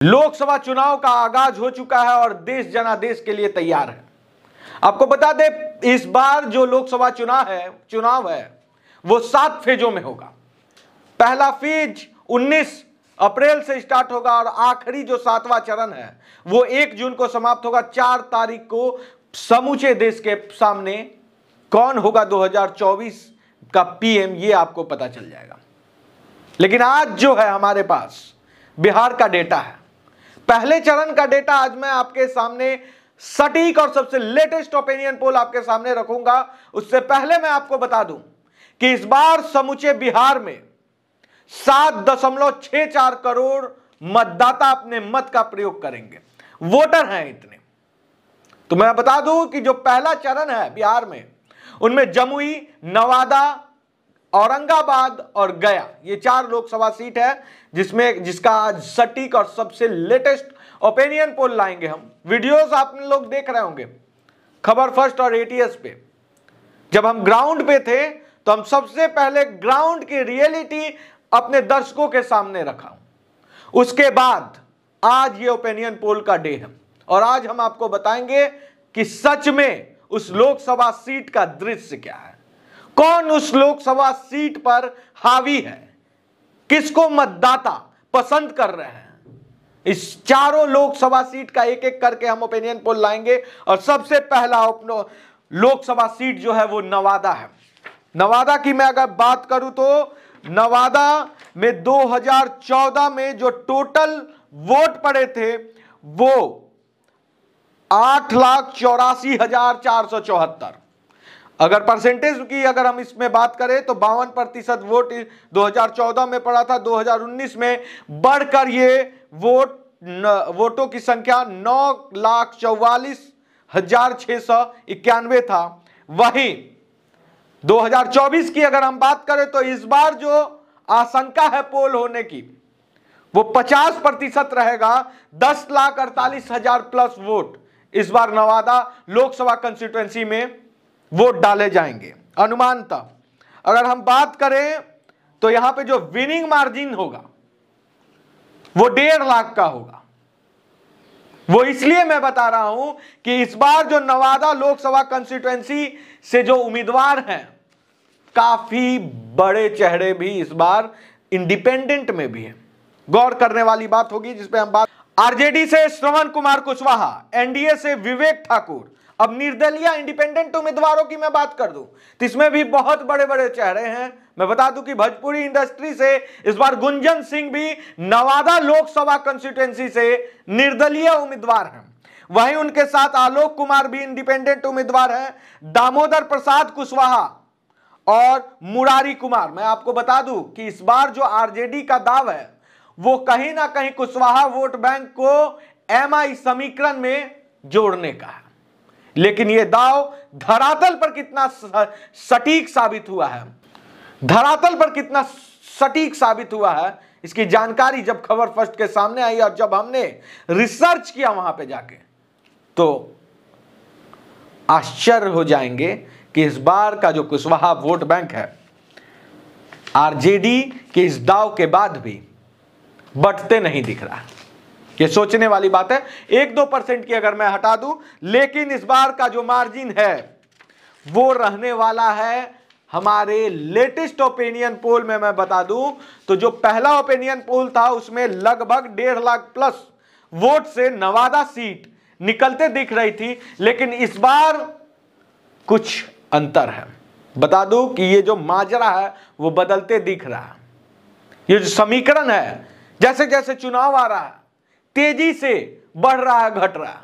लोकसभा चुनाव का आगाज हो चुका है और देश जनादेश के लिए तैयार है। आपको बता दें, इस बार जो लोकसभा चुनाव है वो 7 फेजों में होगा। पहला फेज 19 अप्रैल से स्टार्ट होगा और आखिरी जो 7वां चरण है वो 1 जून को समाप्त होगा। 4 तारीख को समूचे देश के सामने कौन होगा 2024 का पीएम, ये आपको पता चल जाएगा। लेकिन आज जो है हमारे पास बिहार का डेटा है, पहले चरण का डेटा आज मैं आपके सामने सटीक और सबसे लेटेस्ट ओपिनियन पोल आपके सामने रखूंगा। उससे पहले मैं आपको बता दूं कि इस बार समूचे बिहार में 7.64 करोड़ मतदाता अपने मत का प्रयोग करेंगे, वोटर हैं इतने। तो मैं बता दूं कि जो पहला चरण है बिहार में, उनमें जमुई, नवादा, औरंगाबाद और गया, ये 4 लोकसभा सीट है जिसका आज सटीक और सबसे लेटेस्ट ओपिनियन पोल लाएंगे हम। वीडियोस आप लोग देख रहे होंगे खबर फर्स्ट और एटीएस पे। जब हम ग्राउंड पे थे तो हम सबसे पहले ग्राउंड की रियलिटी अपने दर्शकों के सामने रखा। उसके बाद आज ये ओपिनियन पोल का डे है और आज हम आपको बताएंगे कि सच में उस लोकसभा सीट का दृश्य क्या है, कौन उस लोकसभा सीट पर हावी है, किसको मतदाता पसंद कर रहे हैं। इस चारों लोकसभा सीट का एक एक करके हम ओपिनियन पोल लाएंगे और सबसे पहला लोकसभा सीट जो है वो नवादा है। नवादा की मैं अगर बात करूं तो नवादा में 2014 में जो टोटल वोट पड़े थे वो 8,84,474। अगर परसेंटेज की अगर हम इसमें बात करें तो 52% वोट 2014 में पड़ा था। 2019 में बढ़कर ये वोटों की संख्या 9,44,691 था। वहीं 2024 की अगर हम बात करें तो इस बार जो आशंका है पोल होने की वो 50% रहेगा। 10,48,000 प्लस वोट इस बार नवादा लोकसभा कंस्टिट्यूएंसी में वोट डाले जाएंगे अनुमानतः। अगर हम बात करें तो यहां पे जो विनिंग मार्जिन होगा वो 1.5 लाख का होगा। वो इसलिए मैं बता रहा हूं कि इस बार जो नवादा लोकसभा कंस्टिट्यूएंसी से जो उम्मीदवार हैं, काफी बड़े चेहरे भी इस बार इंडिपेंडेंट में भी हैं। गौर करने वाली बात होगी जिसपे हम बात। आरजेडी से श्रवण कुमार कुशवाहा, एनडीए से विवेक ठाकुर। अब निर्दलीय इंडिपेंडेंट उम्मीदवारों की मैं बात कर दूं तो इसमें भी बहुत बड़े बड़े चेहरे हैं। मैं बता दूं कि भोजपुरी इंडस्ट्री से इस बार गुंजन सिंह भी नवादा लोकसभा कंस्टिट्यूएंसी से निर्दलीय उम्मीदवार हैं। वहीं उनके साथ आलोक कुमार भी इंडिपेंडेंट उम्मीदवार हैं। दामोदर प्रसाद कुशवाहा और मुरारी कुमार। मैं आपको बता दूं कि इस बार जो आरजेडी का दाव है वो कहीं ना कहीं कुशवाहा वोट बैंक को एमआई समीकरण में जोड़ने का है। लेकिन यह दाव धरातल पर कितना सटीक साबित हुआ है, धरातल पर कितना सटीक साबित हुआ है, इसकी जानकारी जब खबर फर्स्ट के सामने आई और जब हमने रिसर्च किया वहां पे जाके, तो आश्चर्य हो जाएंगे कि इस बार का जो कुशवाहा वोट बैंक है आरजेडी के इस दाव के बाद भी बढ़ते नहीं दिख रहा। ये सोचने वाली बात है। 1-2% की अगर मैं हटा दूं, लेकिन इस बार का जो मार्जिन है वो रहने वाला है। हमारे लेटेस्ट ओपिनियन पोल में मैं बता दूं तो जो पहला ओपिनियन पोल था उसमें लगभग 1.5 लाख प्लस वोट से नवादा सीट निकलते दिख रही थी, लेकिन इस बार कुछ अंतर है। बता दूं कि ये जो माजरा है वो बदलते दिख रहा है। ये जो समीकरण है, जैसे जैसे चुनाव आ रहा है तेजी से बढ़ रहा है, घट रहा है।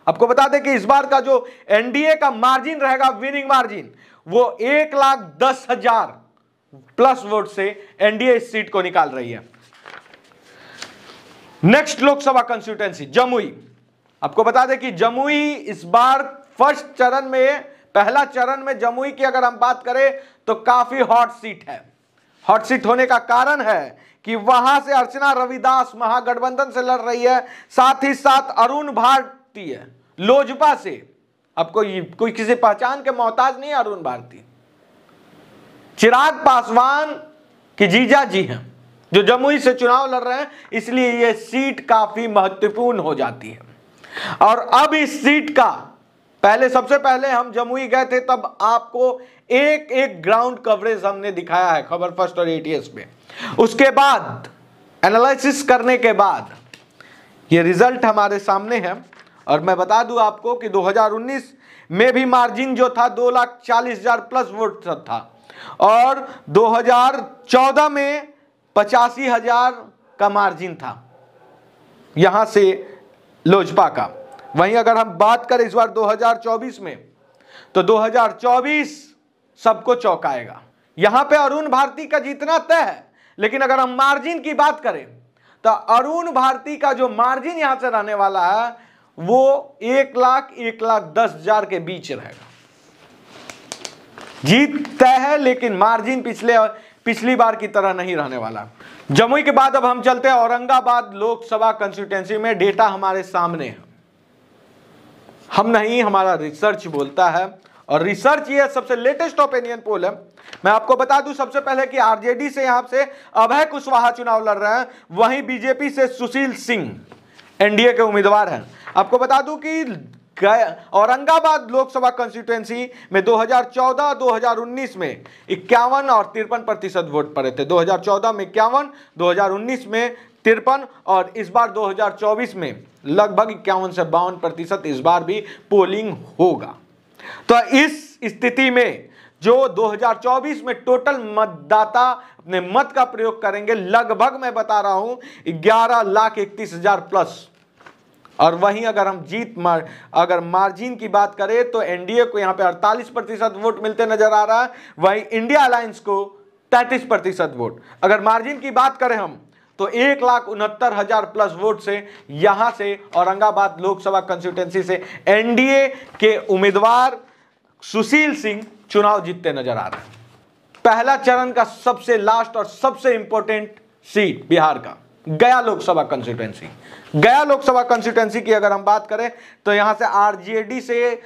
आपको बता दें कि इस बार का जो एनडीए का मार्जिन रहेगा, विनिंग मार्जिन, वो 1,10,000 प्लस वोट से एनडीए इस सीट को निकाल रही है। Next Lok Sabha constituency Jamui. आपको बता दें कि जमुई इस बार फर्स्ट चरण में, पहला चरण में जमुई की अगर हम बात करें तो काफी हॉट सीट है। हॉट सीट होने का कारण है कि वहां से अर्चना रविदास महागठबंधन से लड़ रही है, साथ ही साथ अरुण भारती लोजपा से। आपको कोई किसी पहचान के मोहताज नहीं है अरुण भारती, चिराग पासवान की जीजा जी हैं। जो जमुई से चुनाव लड़ रहे हैं, इसलिए यह सीट काफी महत्वपूर्ण हो जाती है। और अब इस सीट का सबसे पहले हम जमुई गए थे, तब आपको एक एक ग्राउंड कवरेज हमने दिखाया है खबर फर्स्ट और एटीएस पे। उसके बाद एनालिसिस करने के बाद ये रिजल्ट हमारे सामने है। और मैं बता दूं आपको कि 2019 में भी मार्जिन जो था 2,40,000 प्लस वोट था, और 2014 में 85,000 का मार्जिन था यहां से लोजपा का। वहीं अगर हम बात करें इस बार 2024 में, तो 2024 सबको चौंकाएगा। यहां पे अरुण भारती का जीतना तय है, लेकिन अगर हम मार्जिन की बात करें तो अरुण भारती का जो मार्जिन यहां से रहने वाला है वो 1,10,000 के बीच रहेगा। जीत तय है, लेकिन मार्जिन पिछली बार की तरह नहीं रहने वाला। जमुई के बाद अब हम चलते हैं औरंगाबाद लोकसभा कंस्टिट्यूएंसी में। डेटा हमारे सामने है, हम नहीं, हमारा रिसर्च बोलता है। और रिसर्च ये सबसे लेटेस्ट ओपिनियन पोल है। मैं आपको बता दूं सबसे पहले कि आरजेडी से यहां से अभय कुशवाहा चुनाव लड़ रहे हैं, वहीं बीजेपी से सुशील सिंह एनडीए के उम्मीदवार हैं। आपको बता दूं कि औरंगाबाद लोकसभा कंस्टिट्यूएंसी में 2014-2019 में 51 और 53% वोट पड़े थे। 2014 में 51, 2019 में 53 और इस बार 2024 में लगभग 51 से 52% इस बार भी पोलिंग होगा। तो इस स्थिति में जो 2024 में टोटल मतदाता अपने मत का प्रयोग करेंगे, लगभग मैं बता रहा हूं 11,31,000 प्लस। और वहीं अगर हम अगर मार्जिन की बात करें तो एनडीए को यहां पे 48% वोट मिलते नजर आ रहा है, वहीं इंडिया अलायंस को 33% वोट। अगर मार्जिन की बात करें हम तो 1,69,000 प्लस वोट से यहां से औरंगाबाद लोकसभा कंस्टिट्यूएंसी से एनडीए के उम्मीदवार सुशील सिंह चुनाव जीतते नजर आ रहे हैं। पहला चरण का सबसे लास्ट और सबसे इंपॉर्टेंट सीट बिहार का गया लोकसभा कंस्टिट्यूएंसी। गया लोकसभा कंस्टिट्यूएंसी की अगर हम बात करें तो यहां से आरजेडी से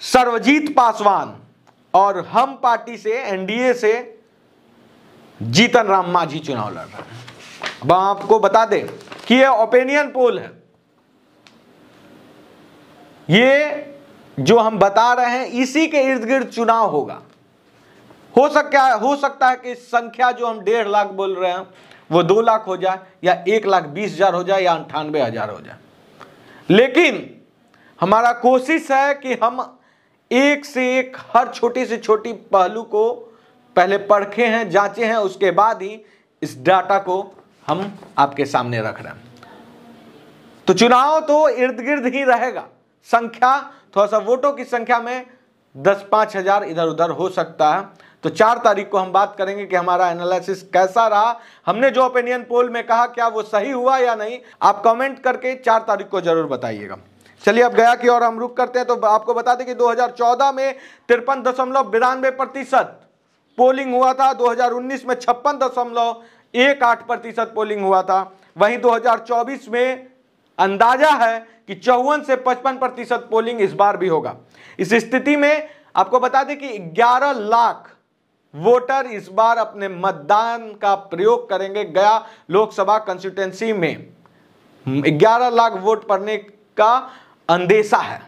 सर्वजीत पासवान और हम पार्टी से एनडीए से जीतन राम मांझी चुनाव लड़ रहे हैं। अब आपको बता दें कि ये ओपिनियन पोल है, ये जो हम बता रहे हैं इसी के इर्द गिर्द चुनाव होगा। हो सकता है कि संख्या जो हम 1.5 लाख बोल रहे हैं वो 2 लाख हो जाए, या 1,20,000 हो जाए, या 98,000 हो जाए। लेकिन हमारा कोशिश है कि हम एक से एक हर छोटी से छोटी पहलू को पहले परखे हैं, जांचे हैं, उसके बाद ही इस डाटा को हम आपके सामने रख रहे हैं। तो चुनाव तो इर्द गिर्द ही रहेगा। संख्या थोड़ा सा वोटों की संख्या में 10-5 हजार इधर उधर हो सकता है। तो 4 तारीख को हम बात करेंगे कि हमारा एनालिसिस कैसा रहा, हमने जो ओपिनियन पोल में कहा क्या वो सही हुआ या नहीं। आप कमेंट करके 4 तारीख को जरूर बताइएगा। चलिए अब गया की ओर हम रुक करते हैं। तो आपको बता दें कि 2014 में 53.92% पोलिंग हुआ था, 2019 में 56.18% पोलिंग हुआ था। वहीं 2024 में अंदाजा है कि 54 से 55% पोलिंग इस बार भी होगा। इस स्थिति में आपको बता दें कि 11 लाख वोटर इस बार अपने मतदान का प्रयोग करेंगे। गया लोकसभा कंस्टिट्यूएंसी में 11 लाख वोट पड़ने का अंदेशा है।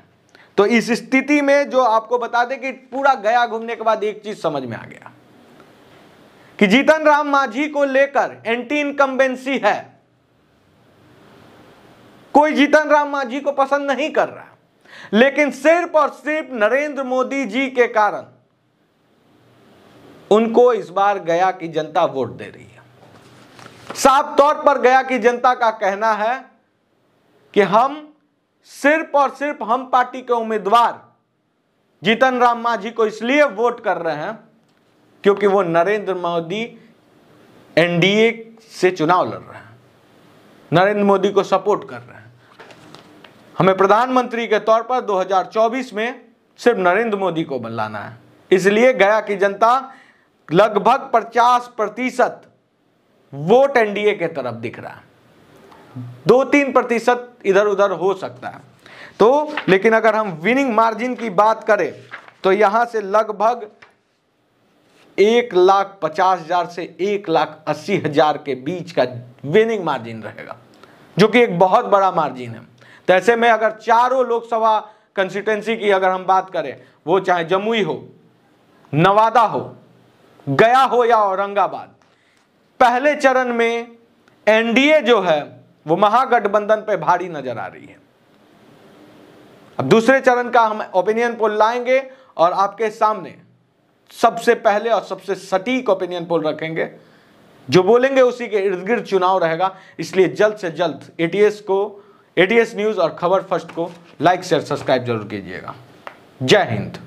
तो इस स्थिति में जो आपको बता दें कि पूरा गया घूमने के बाद एक चीज समझ में आ गया कि जीतन राम मांझी को लेकर एंटी इनकम्बेंसी है। कोई जीतन राम मांझी को पसंद नहीं कर रहा, लेकिन सिर्फ और सिर्फ नरेंद्र मोदी जी के कारण उनको इस बार गया की जनता वोट दे रही है। साफ तौर पर गया की जनता का कहना है कि हम सिर्फ और सिर्फ हम पार्टी के उम्मीदवार जीतन राम मांझी को इसलिए वोट कर रहे हैं क्योंकि वो नरेंद्र मोदी एनडीए से चुनाव लड़ रहे हैं, नरेंद्र मोदी को सपोर्ट कर रहे हैं। हमें प्रधानमंत्री के तौर पर 2024 में सिर्फ नरेंद्र मोदी को लाना है। इसलिए गया की जनता लगभग 50% वोट एनडीए के तरफ दिख रहा है। 2-3% इधर उधर हो सकता है। तो लेकिन अगर हम विनिंग मार्जिन की बात करें तो यहां से लगभग 1,50,000 से 1,80,000 के बीच का विनिंग मार्जिन रहेगा, जो कि एक बहुत बड़ा मार्जिन है। तो ऐसे में अगर चारों लोकसभा कंस्टिट्यूंसी की अगर हम बात करें, वो चाहे जमुई हो, नवादा हो, गया हो या औरंगाबाद, पहले चरण में एनडीए जो है वो महागठबंधन पे भारी नजर आ रही है। अब दूसरे चरण का हम ओपिनियन पोल लाएंगे और आपके सामने सबसे पहले और सबसे सटीक ओपिनियन पोल रखेंगे, जो बोलेंगे उसी के इर्द गिर्द चुनाव रहेगा। इसलिए जल्द से जल्द एटीएस न्यूज और खबर फर्स्ट को लाइक शेयर सब्सक्राइब जरूर कीजिएगा। जय हिंद।